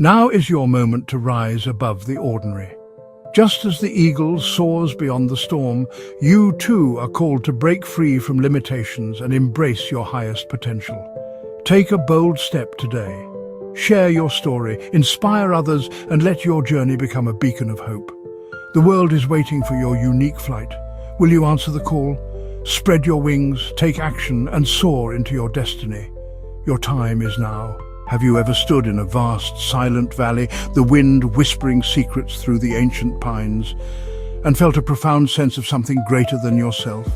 Now is your moment to rise above the ordinary. Just as the eagle soars beyond the storm, you too are called to break free from limitations and embrace your highest potential. Take a bold step today. Share your story, inspire others, and let your journey become a beacon of hope. The world is waiting for your unique flight. Will you answer the call? Spread your wings, take action, and soar into your destiny. Your time is now. Have you ever stood in a vast, silent valley, the wind whispering secrets through the ancient pines, and felt a profound sense of something greater than yourself?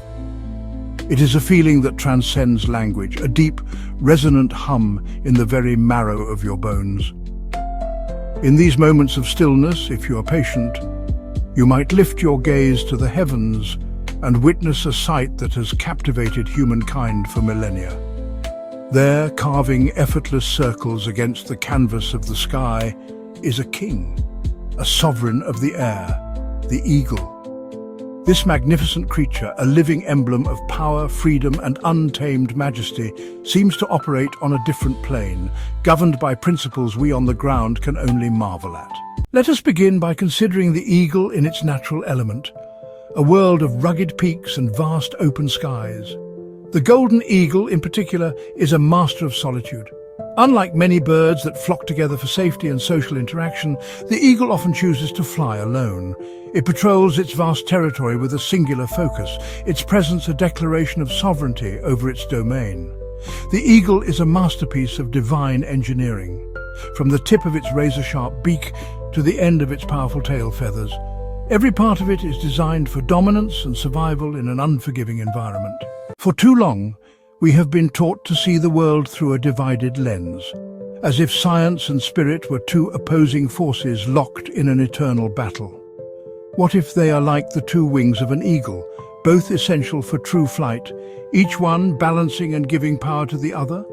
It is a feeling that transcends language, a deep, resonant hum in the very marrow of your bones. In these moments of stillness, if you are patient, you might lift your gaze to the heavens and witness a sight that has captivated humankind for millennia. There, carving effortless circles against the canvas of the sky, is a king, a sovereign of the air, the eagle. This magnificent creature, a living emblem of power, freedom, and untamed majesty, seems to operate on a different plane, governed by principles we on the ground can only marvel at. Let us begin by considering the eagle in its natural element, a world of rugged peaks and vast open skies. The golden eagle, in particular, is a master of solitude. Unlike many birds that flock together for safety and social interaction, the eagle often chooses to fly alone. It patrols its vast territory with a singular focus, its presence a declaration of sovereignty over its domain. The eagle is a masterpiece of divine engineering. From the tip of its razor-sharp beak to the end of its powerful tail feathers, every part of it is designed for dominance and survival in an unforgiving environment. For too long, we have been taught to see the world through a divided lens, as if science and spirit were two opposing forces locked in an eternal battle. What if they are like the two wings of an eagle, both essential for true flight, each one balancing and giving power to the other?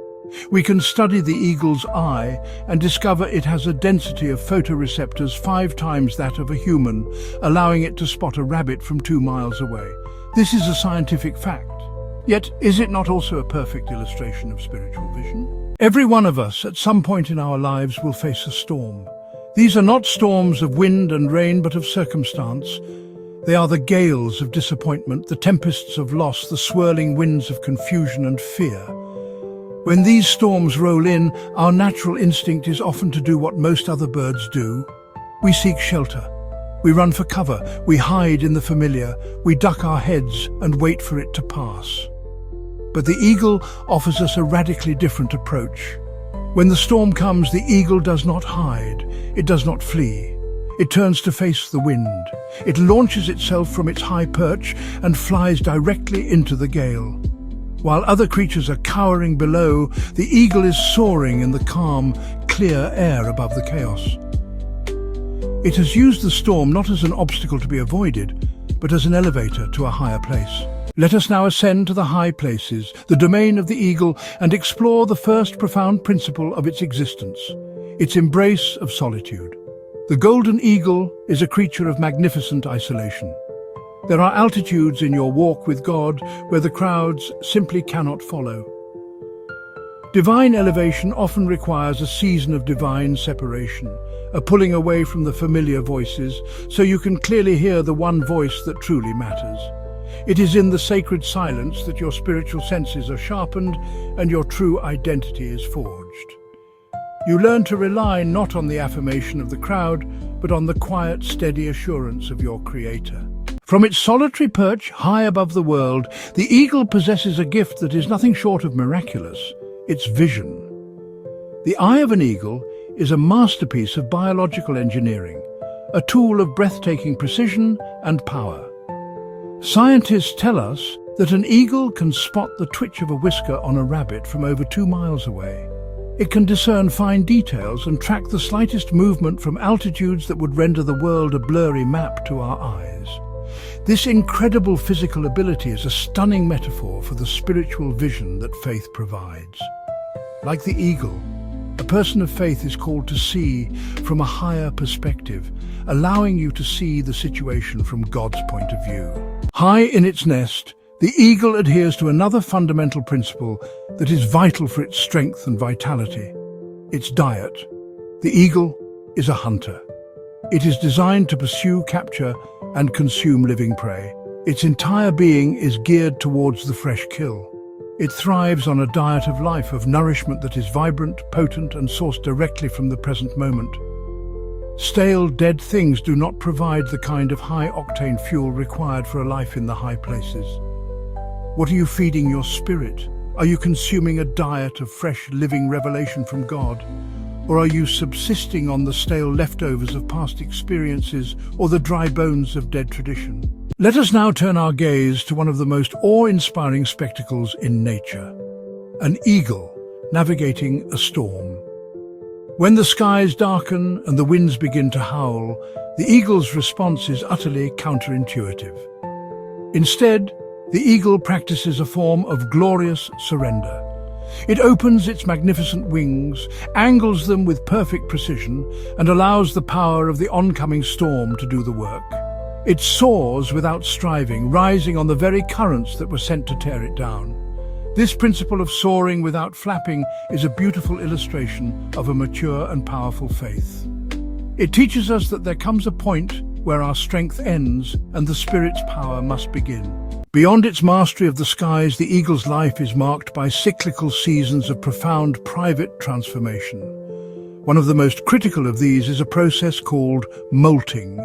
We can study the eagle's eye and discover it has a density of photoreceptors 5 times that of a human, allowing it to spot a rabbit from 2 miles away. This is a scientific fact. Yet, is it not also a perfect illustration of spiritual vision? Every one of us, at some point in our lives, will face a storm. These are not storms of wind and rain, but of circumstance. They are the gales of disappointment, the tempests of loss, the swirling winds of confusion and fear. When these storms roll in, our natural instinct is often to do what most other birds do. We seek shelter. We run for cover. We hide in the familiar. We duck our heads and wait for it to pass. But the eagle offers us a radically different approach. When the storm comes, the eagle does not hide. It does not flee. It turns to face the wind. It launches itself from its high perch and flies directly into the gale. While other creatures are cowering below, the eagle is soaring in the calm, clear air above the chaos. It has used the storm not as an obstacle to be avoided, but as an elevator to a higher place. Let us now ascend to the high places, the domain of the eagle, and explore the first profound principle of its existence, its embrace of solitude. The golden eagle is a creature of magnificent isolation. There are altitudes in your walk with God where the crowds simply cannot follow. Divine elevation often requires a season of divine separation, a pulling away from the familiar voices so you can clearly hear the one voice that truly matters. It is in the sacred silence that your spiritual senses are sharpened and your true identity is forged. You learn to rely not on the affirmation of the crowd, but on the quiet, steady assurance of your Creator. From its solitary perch high above the world, the eagle possesses a gift that is nothing short of miraculous: its vision. The eye of an eagle is a masterpiece of biological engineering, a tool of breathtaking precision and power. Scientists tell us that an eagle can spot the twitch of a whisker on a rabbit from over 2 miles away. It can discern fine details and track the slightest movement from altitudes that would render the world a blurry map to our eyes. This incredible physical ability is a stunning metaphor for the spiritual vision that faith provides. Like the eagle, a person of faith is called to see from a higher perspective, allowing you to see the situation from God's point of view. High in its nest, the eagle adheres to another fundamental principle that is vital for its strength and vitality: its diet. The eagle, is a hunter. It is designed to pursue, capture, and consume living prey. Its entire being is geared towards the fresh kill. It thrives on a diet of life, of nourishment that is vibrant, potent, and sourced directly from the present moment. Stale, dead things do not provide the kind of high-octane fuel required for a life in the high places. What are you feeding your spirit? Are you consuming a diet of fresh, living revelation from God? Or are you subsisting on the stale leftovers of past experiences or the dry bones of dead tradition? Let us now turn our gaze to one of the most awe-inspiring spectacles in nature: an eagle navigating a storm. When the skies darken and the winds begin to howl, the eagle's response is utterly counterintuitive. Instead, the eagle practices a form of glorious surrender. It opens its magnificent wings, angles them with perfect precision, and allows the power of the oncoming storm to do the work. It soars without striving, rising on the very currents that were sent to tear it down. This principle of soaring without flapping is a beautiful illustration of a mature and powerful faith. It teaches us that there comes a point where our strength ends and the Spirit's power must begin. Beyond its mastery of the skies, the eagle's life is marked by cyclical seasons of profound private transformation. One of the most critical of these is a process called molting.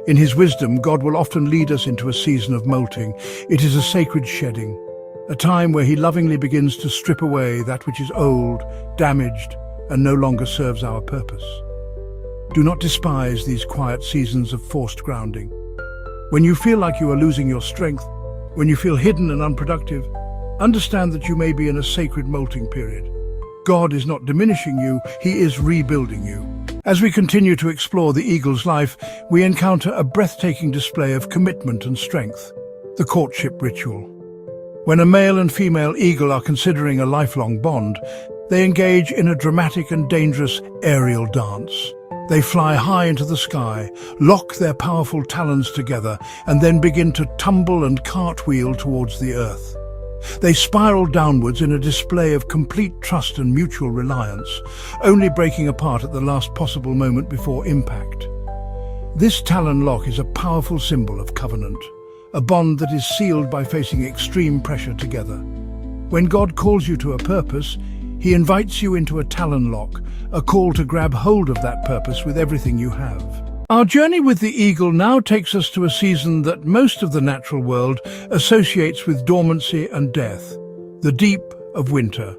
In His wisdom, God will often lead us into a season of molting. It is a sacred shedding, a time where He lovingly begins to strip away that which is old, damaged, and no longer serves our purpose. Do not despise these quiet seasons of forced grounding. When you feel like you are losing your strength, when you feel hidden and unproductive, understand that you may be in a sacred molting period. God is not diminishing you, He is rebuilding you. As we continue to explore the eagle's life, we encounter a breathtaking display of commitment and strength: the courtship ritual. When a male and female eagle are considering a lifelong bond, they engage in a dramatic and dangerous aerial dance. They fly high into the sky, lock their powerful talons together, and then begin to tumble and cartwheel towards the earth. They spiral downwards in a display of complete trust and mutual reliance, only breaking apart at the last possible moment before impact. This talon lock is a powerful symbol of covenant, a bond that is sealed by facing extreme pressure together. When God calls you to a purpose, He invites you into a talon lock, a call to grab hold of that purpose with everything you have. Our journey with the eagle now takes us to a season that most of the natural world associates with dormancy and death, the deep of winter.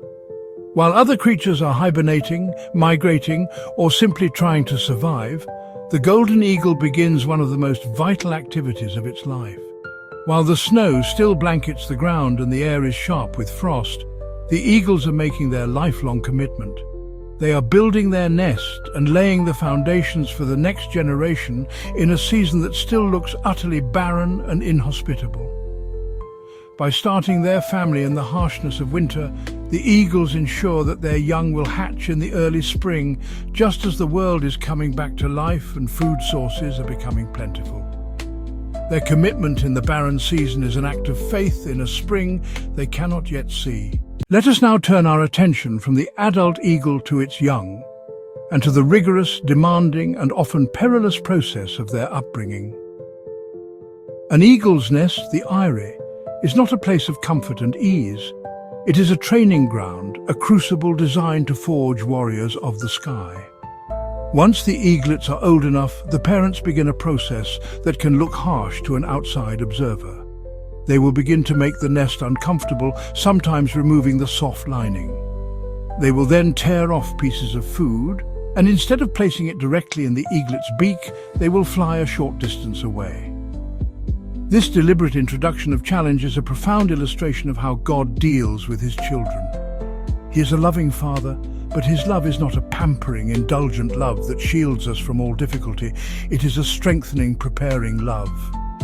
While other creatures are hibernating, migrating, or simply trying to survive, the golden eagle begins one of the most vital activities of its life. While the snow still blankets the ground and the air is sharp with frost, the eagles are making their lifelong commitment. They are building their nest and laying the foundations for the next generation in a season that still looks utterly barren and inhospitable. By starting their family in the harshness of winter, the eagles ensure that their young will hatch in the early spring, just as the world is coming back to life and food sources are becoming plentiful. Their commitment in the barren season is an act of faith in a spring they cannot yet see. Let us now turn our attention from the adult eagle to its young, and to the rigorous, demanding, and often perilous process of their upbringing. An eagle's nest, the eyrie, is not a place of comfort and ease. It is a training ground, a crucible designed to forge warriors of the sky. Once the eaglets are old enough, the parents begin a process that can look harsh to an outside observer. They will begin to make the nest uncomfortable, sometimes removing the soft lining. They will then tear off pieces of food, and instead of placing it directly in the eaglet's beak, they will fly a short distance away. This deliberate introduction of challenge is a profound illustration of how God deals with His children. He is a loving Father, but His love is not a pampering, indulgent love that shields us from all difficulty. It is a strengthening, preparing love.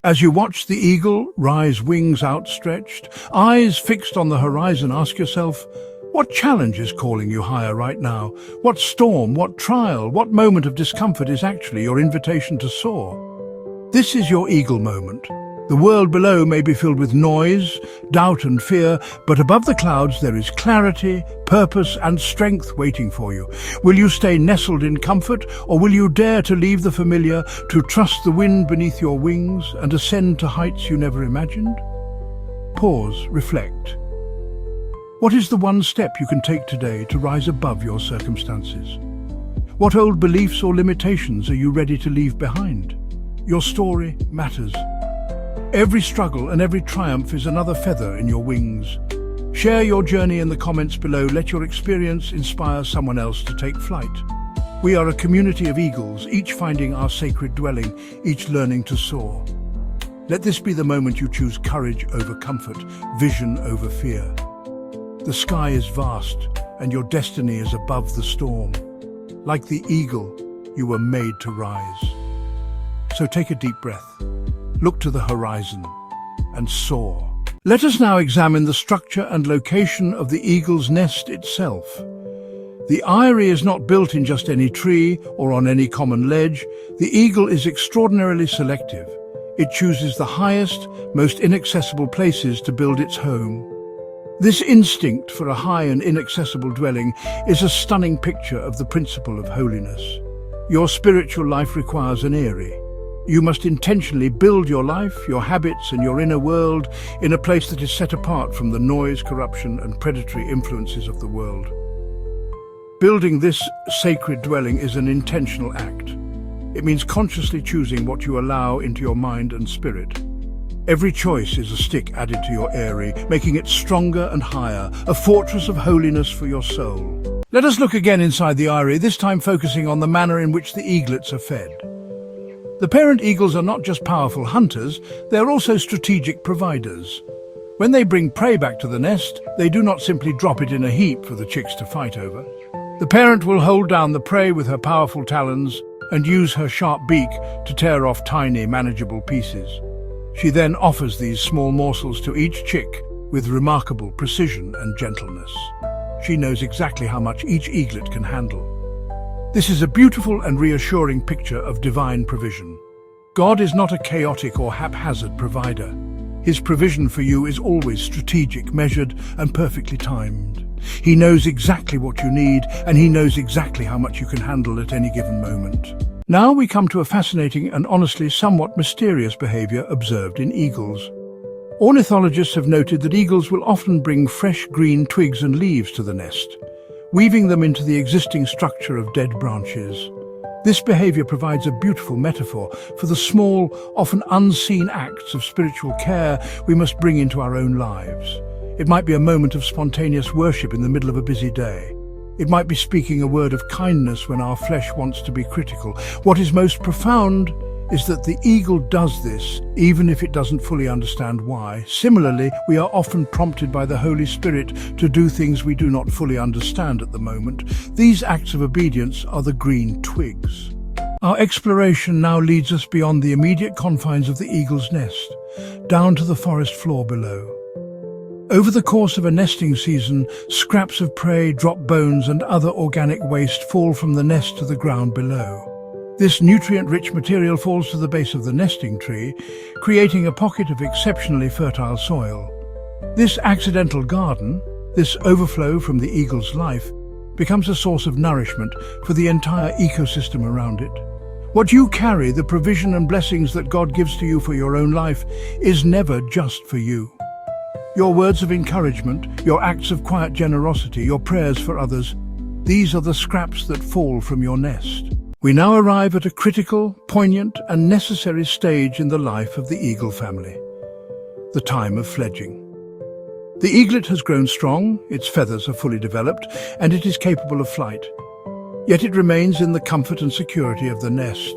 As you watch the eagle rise, wings outstretched, eyes fixed on the horizon, ask yourself, what challenge is calling you higher right now? What storm, what trial, what moment of discomfort is actually your invitation to soar? This is your eagle moment, The world below may be filled with noise, doubt and fear, but above the clouds there is clarity, purpose and strength waiting for you. Will you stay nestled in comfort, or will you dare to leave the familiar, to trust the wind beneath your wings and ascend to heights you never imagined? Pause, reflect. What is the one step you can take today to rise above your circumstances? What old beliefs or limitations are you ready to leave behind? Your story matters. Every struggle and every triumph is another feather in your wings. Share your journey in the comments below. Let your experience inspire someone else to take flight. We are a community of eagles, each finding our sacred dwelling, each learning to soar. Let this be the moment you choose courage over comfort, vision over fear. The sky is vast, and your destiny is above the storm. Like the eagle, you were made to rise. So take a deep breath. Look to the horizon and soar. Let us now examine the structure and location of the eagle's nest itself. The eyrie is not built in just any tree or on any common ledge. The eagle is extraordinarily selective. It chooses the highest, most inaccessible places to build its home. This instinct for a high and inaccessible dwelling is a stunning picture of the principle of holiness. Your spiritual life requires an eyrie. You must intentionally build your life, your habits and your inner world in a place that is set apart from the noise, corruption and predatory influences of the world. Building this sacred dwelling is an intentional act. It means consciously choosing what you allow into your mind and spirit. Every choice is a stick added to your eyrie, making it stronger and higher, a fortress of holiness for your soul. Let us look again inside the eyrie, this time focusing on the manner in which the eaglets are fed. The parent eagles are not just powerful hunters, they are also strategic providers. When they bring prey back to the nest, they do not simply drop it in a heap for the chicks to fight over. The parent will hold down the prey with her powerful talons and use her sharp beak to tear off tiny, manageable pieces. She then offers these small morsels to each chick with remarkable precision and gentleness. She knows exactly how much each eaglet can handle. This is a beautiful and reassuring picture of divine provision. God is not a chaotic or haphazard provider. His provision for you is always strategic, measured, and perfectly timed. He knows exactly what you need, and he knows exactly how much you can handle at any given moment. Now we come to a fascinating and honestly somewhat mysterious behavior observed in eagles. Ornithologists have noted that eagles will often bring fresh green twigs and leaves to the nest, weaving them into the existing structure of dead branches. This behavior provides a beautiful metaphor for the small, often unseen acts of spiritual care we must bring into our own lives. It might be a moment of spontaneous worship in the middle of a busy day. It might be speaking a word of kindness when our flesh wants to be critical. What is most profound is that the eagle does this, even if it doesn't fully understand why. Similarly, we are often prompted by the Holy Spirit to do things we do not fully understand at the moment. These acts of obedience are the green twigs. Our exploration now leads us beyond the immediate confines of the eagle's nest, down to the forest floor below. Over the course of a nesting season, scraps of prey, drop bones and other organic waste fall from the nest to the ground below. This nutrient-rich material falls to the base of the nesting tree, creating a pocket of exceptionally fertile soil. This accidental garden, this overflow from the eagle's life, becomes a source of nourishment for the entire ecosystem around it. What you carry, the provision and blessings that God gives to you for your own life, is never just for you. Your words of encouragement, your acts of quiet generosity, your prayers for others, these are the scraps that fall from your nest. We now arrive at a critical, poignant and necessary stage in the life of the eagle family, the time of fledging. The eaglet has grown strong, its feathers are fully developed, and it is capable of flight. Yet it remains in the comfort and security of the nest.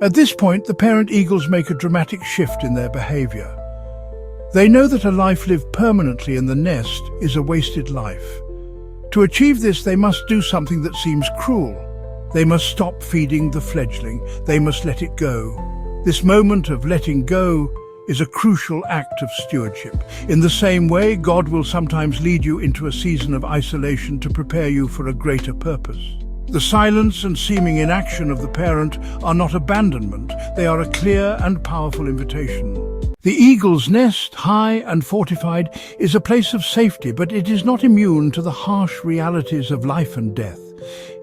At this point, the parent eagles make a dramatic shift in their behavior. They know that a life lived permanently in the nest is a wasted life. To achieve this, they must do something that seems cruel. They must stop feeding the fledgling. They must let it go. This moment of letting go is a crucial act of stewardship. In the same way, God will sometimes lead you into a season of isolation to prepare you for a greater purpose. The silence and seeming inaction of the parent are not abandonment. They are a clear and powerful invitation. The eagle's nest, high and fortified, is a place of safety, but it is not immune to the harsh realities of life and death.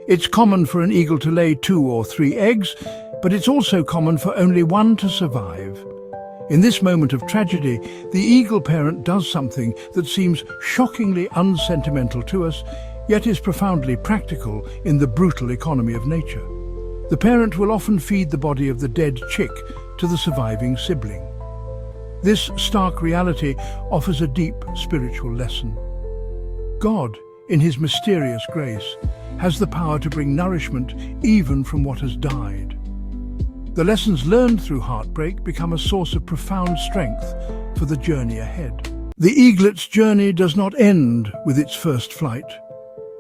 It's common for an eagle to lay 2 or 3 eggs, but it's also common for only one to survive. In this moment of tragedy, the eagle parent does something that seems shockingly unsentimental to us, yet is profoundly practical in the brutal economy of nature. The parent will often feed the body of the dead chick to the surviving sibling. This stark reality offers a deep spiritual lesson. God, in his mysterious grace, has the power to bring nourishment even from what has died. The lessons learned through heartbreak become a source of profound strength for the journey ahead. The eaglet's journey does not end with its first flight.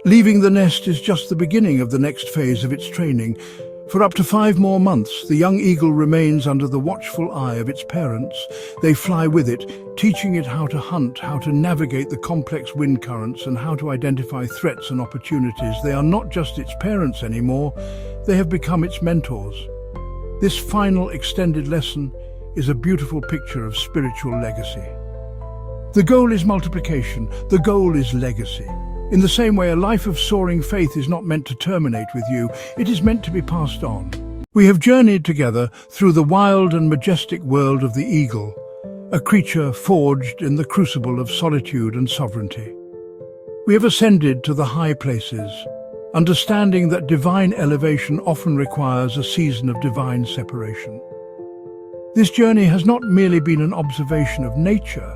Leaving the nest is just the beginning of the next phase of its training. For up to 5 more months, the young eagle remains under the watchful eye of its parents. They fly with it, teaching it how to hunt, how to navigate the complex wind currents, and how to identify threats and opportunities. They are not just its parents anymore, they have become its mentors. This final extended lesson is a beautiful picture of spiritual legacy. The goal is multiplication, the goal is legacy. In the same way, a life of soaring faith is not meant to terminate with you, it is meant to be passed on. We have journeyed together through the wild and majestic world of the eagle, a creature forged in the crucible of solitude and sovereignty. We have ascended to the high places, understanding that divine elevation often requires a season of divine separation. This journey has not merely been an observation of nature,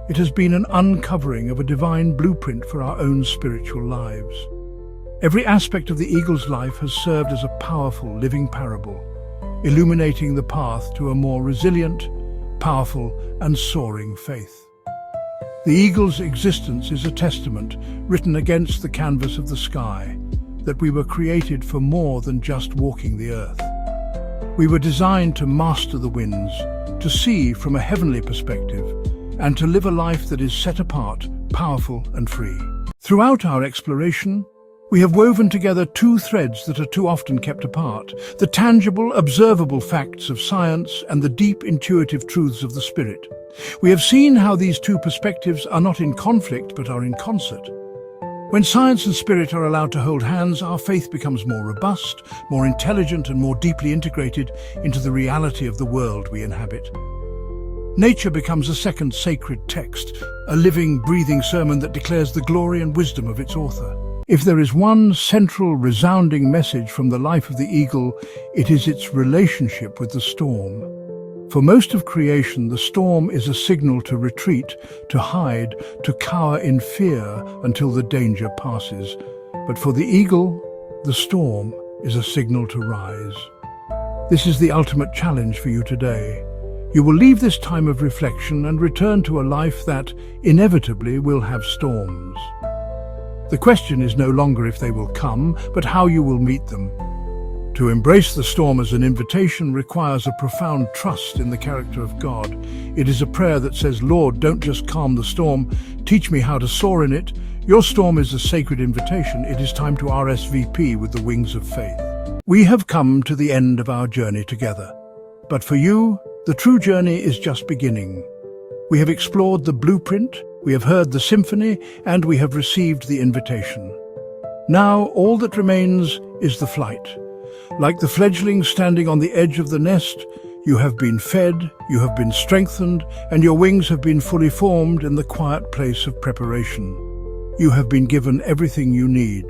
it has been an uncovering of a divine blueprint for our own spiritual lives. Every aspect of the eagle's life has served as a powerful living parable, illuminating the path to a more resilient, powerful, and soaring faith. The eagle's existence is a testament written against the canvas of the sky that we were created for more than just walking the earth. We were designed to master the winds, to see from a heavenly perspective, and to live a life that is set apart, powerful and free. Throughout our exploration, we have woven together 2 threads that are too often kept apart: the tangible, observable facts of science and the deep, intuitive truths of the spirit. We have seen how these 2 perspectives are not in conflict but are in concert. When science and spirit are allowed to hold hands, our faith becomes more robust, more intelligent, and more deeply integrated into the reality of the world we inhabit. Nature becomes a second sacred text, a living, breathing sermon that declares the glory and wisdom of its author. If there is one central, resounding message from the life of the eagle, it is its relationship with the storm. For most of creation, the storm is a signal to retreat, to hide, to cower in fear until the danger passes. But for the eagle, the storm is a signal to rise. This is the ultimate challenge for you today. You will leave this time of reflection and return to a life that, inevitably, will have storms. The question is no longer if they will come, but how you will meet them. To embrace the storm as an invitation requires a profound trust in the character of God. It is a prayer that says, "Lord, don't just calm the storm, teach me how to soar in it." Your storm is a sacred invitation. It is time to RSVP with the wings of faith. We have come to the end of our journey together. But for you, the true journey is just beginning. We have explored the blueprint, we have heard the symphony, and we have received the invitation. Now all that remains is the flight. Like the fledgling standing on the edge of the nest, you have been fed, you have been strengthened, and your wings have been fully formed in the quiet place of preparation. You have been given everything you need.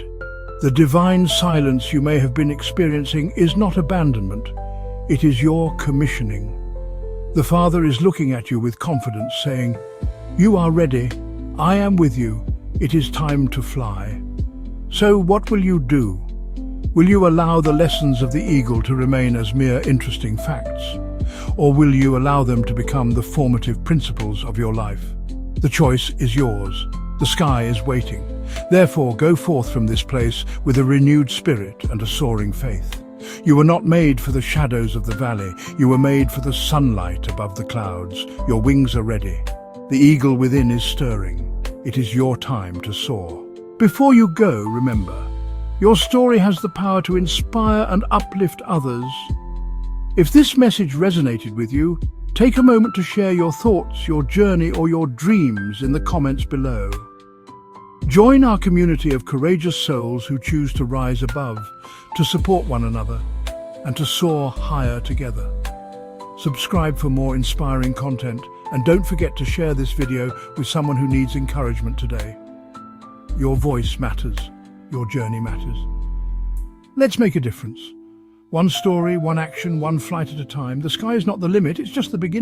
The divine silence you may have been experiencing is not abandonment, it is your commissioning. The Father is looking at you with confidence, saying, "You are ready, I am with you, it is time to fly." So what will you do? Will you allow the lessons of the eagle to remain as mere interesting facts? Or will you allow them to become the formative principles of your life? The choice is yours. The sky is waiting. Therefore, go forth from this place with a renewed spirit and a soaring faith. You were not made for the shadows of the valley. You were made for the sunlight above the clouds. Your wings are ready. The eagle within is stirring. It is your time to soar. Before you go, remember, your story has the power to inspire and uplift others. If this message resonated with you, Take a moment to share your thoughts, your journey, or your dreams in the comments below. Join our community of courageous souls who choose to rise above, to support one another, and to soar higher together. Subscribe for more inspiring content, and don't forget to share this video with someone who needs encouragement today. Your voice matters. Your journey matters. Let's make a difference. One story, one action, one flight at a time. The sky is not the limit, it's just the beginning.